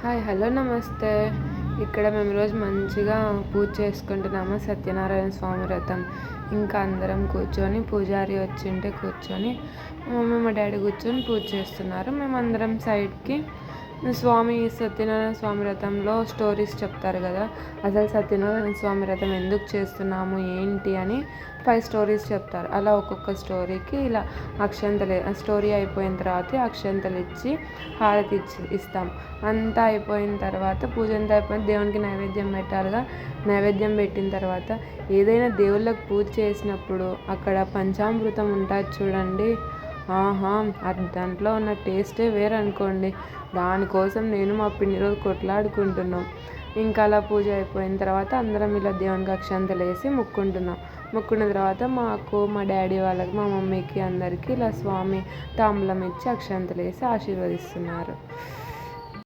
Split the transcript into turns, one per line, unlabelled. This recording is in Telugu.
హాయ్ హలో నమస్తే. ఇక్కడ మేము ఈరోజు మంచిగా పూజ చేసుకుంటున్నాము. సత్యనారాయణ స్వామి వ్రతం. ఇంకా అందరం కూర్చొని పూజారి వచ్చింటే కూర్చొని మా మమ్మీ మా డాడీ కూర్చొని పూజ చేస్తున్నారు. మేమందరం సైడ్కి సత్యనారాయణ స్వామి వ్రతంలో స్టోరీస్ చెప్తారు కదా, అసలు సత్యనారాయణ స్వామి వ్రతం ఎందుకు చేస్తున్నాము ఏంటి అని 5 స్టోరీస్ చెప్తారు. అలా ఒక్కొక్క స్టోరీకి ఇలా అక్షంతలు, స్టోరీ అయిపోయిన తర్వాత అక్షంతలు ఇచ్చి హారతి ఇస్తాం. అంతా అయిపోయిన తర్వాత పూజ అంతా అయిపోయిన దేవునికి నైవేద్యం పెట్టాలిగా. నైవేద్యం పెట్టిన తర్వాత ఏదైనా దేవుళ్ళకి పూజ చేసినప్పుడు అక్కడ పంచామృతం ఉంటుంది చూడండి, ఆహా, అది దాంట్లో ఉన్న టేస్టే వేరు అనుకోండి. దానికోసం నేను మా పిన్ని రోజు కొట్లాడుకుంటున్నాం. ఇంకా అలా పూజ అయిపోయిన తర్వాత అందరం ఇలా దేవునికి అక్షంతలు వేసి మొక్కుకుంటున్నాం. మొక్కున్న తర్వాత మాకు, మా డాడీ వాళ్ళకి, మా మమ్మీకి అందరికీ ఇలా స్వామి తాంబూలం ఇచ్చి అక్షంతలు వేసి ఆశీర్వదిస్తున్నారు.